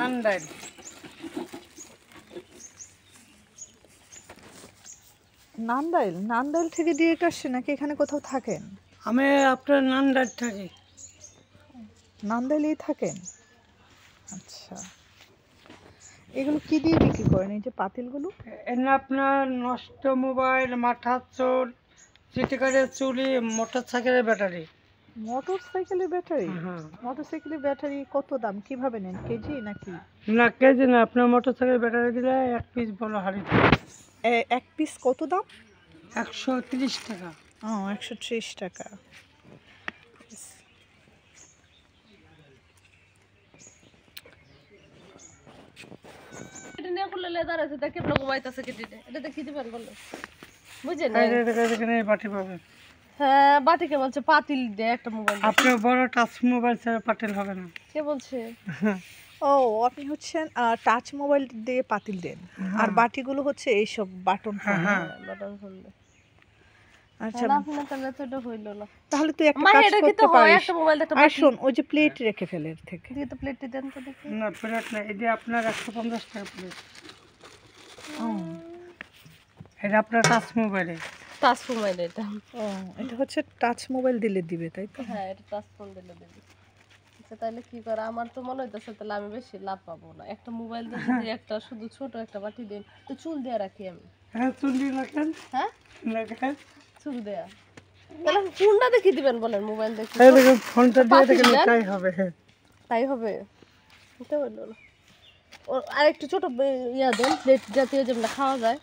নান্দাইল। নান্দাইল? নান্দাইল থেকে ডিরেক্ট আসছে নাকি এখানে কোথাও থাকেন? আমি আপনার নান্দাইল থাকি। নান্দাইলেই থাকেন? আচ্ছা, এগুলো কি দিয়ে বিক্রি করেন এই যে পাতিলগুলো? এনে আপনার নষ্ট মোবাইল, মাথার চুল, চিটিকারের চুলি, মোটর সাইকেলের ব্যাটারি। মোটর সাইকেলের ব্যাটারি? হ্যাঁ। মোটর সাইকেলের ব্যাটারি কত দাম, কিভাবে নেন, কেজি নাকি? না কেজি না, আপনার মোটর সাইকেলের ব্যাটারি দিলে 1 পিস বড় হাড়ি এক পিস কত দাম? 130 টাকা। ও, 130 টাকা। এটা নিয়ে করলে লেদার আছে দেখে ব্লগ বাইতাছে কেটে এটা কি দিবেন বলো বুঝেন না? এখানে বাটি পাবেন। হ্যাঁ বাটিকে বলছে পাতিল দে একটা মোবাইল। আপনার বড় টাচ মোবাইল ছাড়া পাতিল হবে না। কে বলছে? ও, আপনি হচ্ছেন টাচ মোবাইল দিয়ে পাতিল দেন, আর বাটিগুলো হচ্ছে এইসব বাটন ফোন। বাটন ফোন দে। আচ্ছা, না আপনি তাহলে তো এটা হইল না। তাহলে তুই একটা মা কাজ এটা কি করতে তো হয় পারিস। একটা মোবাইল একটা আর শোন, ওই যে প্লেট রেখে ফেলে এর থেকে। দিয়ে তো প্লেটটি দেন তো দেখি। না প্লেট না, এই যে আপনার 150 টাকা প্লেট। এটা আপনার টাচ মোবাইলে। টাচ মোবাইল এটা। ও, এটা হচ্ছে টাচ মোবাইল দিলে দিবে, তাই তো? হ্যাঁ এটা টাচ ফোন দিলে দেবে। আচ্ছা তাহলে কি করে, আমার তো মনে হইতাছে তাহলে আমি বেশি লাভ পাবো না। একটা মোবাইল দিয়ে যদি একটা শুধু ছোট একটা বাটি দেন তো চুল দিয়ে রাখি আমি। হ্যাঁ চুলি রাখেন। হ্যাঁ রাখেন। চুল দেয়া তাহলে কোনটা দেখি দিবেন বলেন, মোবাইল দেখি এই দেখুন ফোনটা দিয়ে দেখেন তাই হবে। তাই হবে। এটা হইলো না। আর একটু ছোট ইয়া দেন, প্লেট জাতীয় যেটা খাওয়া যায়।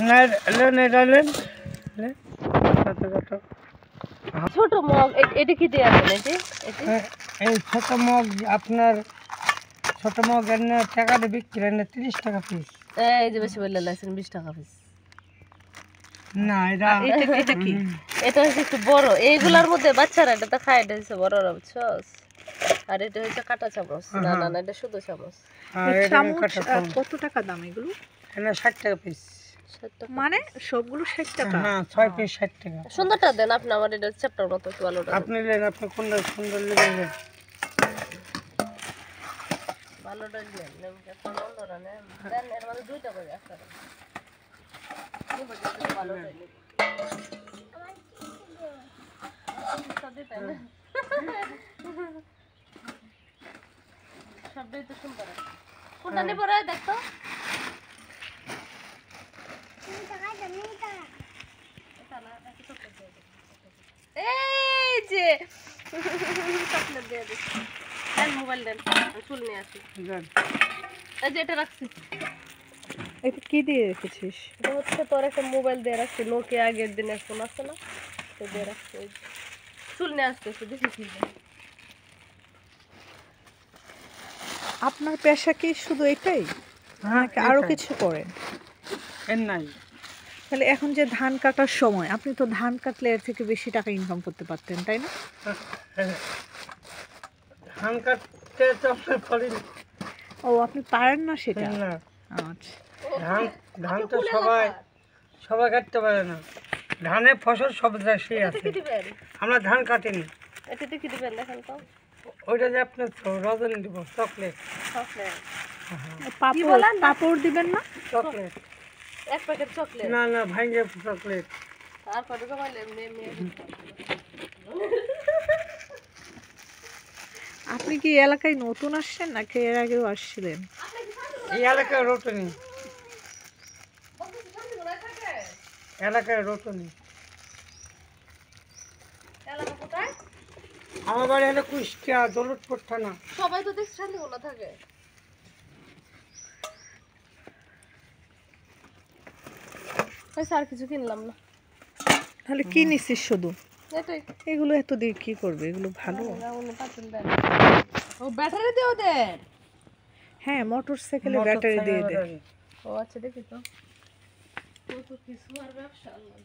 না লেন এটা লেন। ছোট মগ এটা কি দেয়া দেন এটি? এই ছোট মগ আপনার ছোট মগ এনে টাকা দিয়ে বিক্রি এনে 30 টাকা পিস। এই যে বেশি বললে লাইছেন 20 টাকা পিস। না এটা এটা কি? এটা হচ্ছে একটু বড়, এইগুলার মধ্যে বাচ্চারা এটা তো খায়, এটা হচ্ছে বড়রা বুঝছস। আর এটা হচ্ছে কাঁটা চামচ। না না না এটা শুধু চামচ। চামচ কত টাকা দাম এগুলো? এনে 60 টাকা পিস। 60 টাকা। মানে সবগুলো 60 টাকা? হ্যাঁ 6 পিস 60 টাকা। সুন্দরটা দেন আপনি, আমার এটা চ্যাপ্টার মতো একটু ভালোটা দেন। আপনি লেন, আপনি কোনটা সুন্দর নেবেন? ভালোটা দেন, নেমকে সুন্দরটা নেন। দেন এর মধ্যে দুইটা করে একটা দেন। কি বলছেন ভালোটা নেন। সবটাই তো সুন্দর। কোনটা নেব রে দেখতো? এই যে চকলেট দিয়ে দিচ্ছি। দেন মোবাইল দেন, চুল নিয়ে আসি। এই যে এটা রাখছি। এটা কি দিয়ে রেখেছিস? এটা হচ্ছে তোর একটা মোবাইল দিয়ে রাখছি, নোকিয়া আগের দিনের ফোন আছে না, তো দিয়ে রাখছি। এই যে। চুল নিয়ে আসতেছি দেখি কি হয়। আপনার পেশা কি শুধু এটাই নাকি আরো কিছু করেন? এর নাই। তাহলে এখন যে ধান কাটার সময়, আপনি তো ধান কাটলে এর থেকে বেশি টাকা ইনকাম করতে পারতেন, তাই না? ধান কাটতে তো আপনার পারি না। ও, আপনি পারেন না সেটা? না আচ্ছা, ধান ধান তো সবাই কাটতে পারে না। ধানের ফসল সব দেশেই আছে, কি দিবেন? আমরা ধান কাটিনি। এটাতে কি দিবেন দেখেন তো? ওইটা যে আপনার রজনী দিব চকলেট। চকলেট। পাপড় দিবেন না? চকলেট এক প্যাকেট চকলেট। না না ভাঙ্গে চকলেট। তারপরে জমাইলে এমনি আপনি কি এই এলাকায় নতুন আসছেন নাকি এর আগেও আসছিলেন? এই এলাকায় রটনি, এলাকায় রটনি। এলাকা কোথায়? আমার বাড়ি হলো কুষ্টিয়া, দৌলতপুর থানা। সবাই তো দেখছি শান্তিগুলো থাকে। আর কিছু কিনলাম না। তাহলে কি নিছিস শুধু? এটাই। এগুলো এত দিয়ে কি করবে? এগুলো ভালো? ও ব্যাটারি দিও দেন। হ্যাঁ, মোটর সাইকেলে ব্যাটারি দিয়ে দে। ও আচ্ছা দেখি তো। কত কিছু আর ব্যবসা আল্লাহ।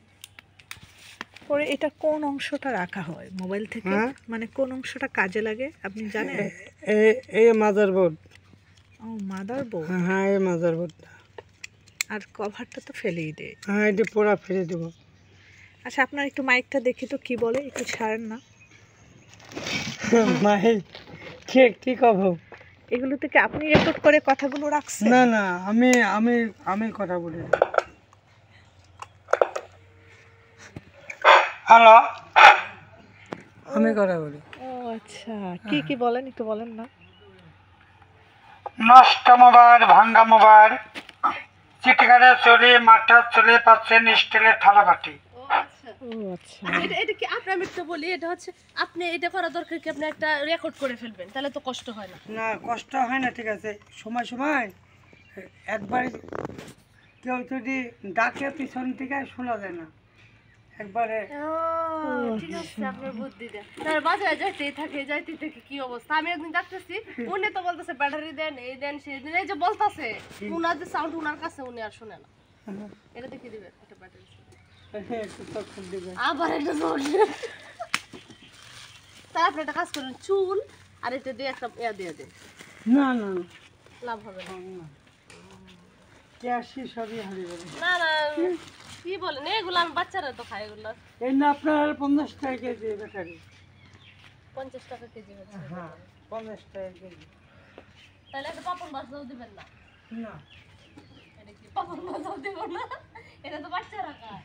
পরে এটা কোন অংশটা রাখা হয় মোবাইল থেকে? মানে কোন অংশটা কাজে লাগে আপনি জানেন? এই মাদারবোর্ড। ও, মাদারবোর্ড। হ্যাঁ এই মাদারবোর্ড। আর কভারটা তো ফেলেই দে। হ্যাঁ এটা পুরা ফেলে দেবো। আচ্ছা, আপনার একটু মাইকটা দেখি তো কি বলে, একটু ছাড়েন না। মাই কে কি কব? এগুলো থেকে আপনি রেকর্ড করে কথাগুলো রাখছেন? না না, আমি আমি আমি কথা বলি। হ্যালো, আমি কথা বলি। ও আচ্ছা, কি কি বলেন একটু বলেন না। নষ্ট মোবাইল, ভাঙ্গা মোবাইল, চিটকারে চলে, মাঠা চলে পাচ্ছেন স্টিলের থালা বাটি। ও আচ্ছা, ও আচ্ছা, এটা কি আপনি, আমি একটু বলি, এটা হচ্ছে আপনি এটা করা দরকার কি আপনি একটা রেকর্ড করে ফেলবেন, তাহলে তো কষ্ট হয় না। না কষ্ট হয় না, ঠিক আছে। সময় সময় একবার কেউ যদি ডাকে পিছন থেকে শোনা যায় না, একবারে। ঠিক আছে, আপনার বুদ্ধি দেন। তার বাজারে যাইতেই থাকে কি অবস্থা। আমি একদিন ডাকতেছি, উনি তো বলতেছে ব্যাটারি দেন, এই দেন সেই দেন, এই যে বলতেছে, উনার যে সাউন্ড উনার কাছে উনি আর শুনে না। এটা দেখে দিবেন একটা ব্যাটারি, একটু তখন দিবে। আবার একটা সাউন্ড। তার আপনি একটা কাজ করেন, চুল আর এটা দিয়ে একটা ইয়া দিয়ে দেন, না না না, লাভ হবে না। ক্যাশই সবই হারিয়ে যাবে। না না, কি বলেন, এগুলো আমি বাচ্চারা তো খাই, এগুলো এই না আপনার 50 টাকা কেজি ব্যাটারি। 50 টাকা কেজি হচ্ছে। হ্যাঁ 50 টাকা কেজি। তাহলে একটা পাপন বাসাও দিবেন না? না এটা কি পাপন বাসাও দিব না? এটা তো বাচ্চারা খায়।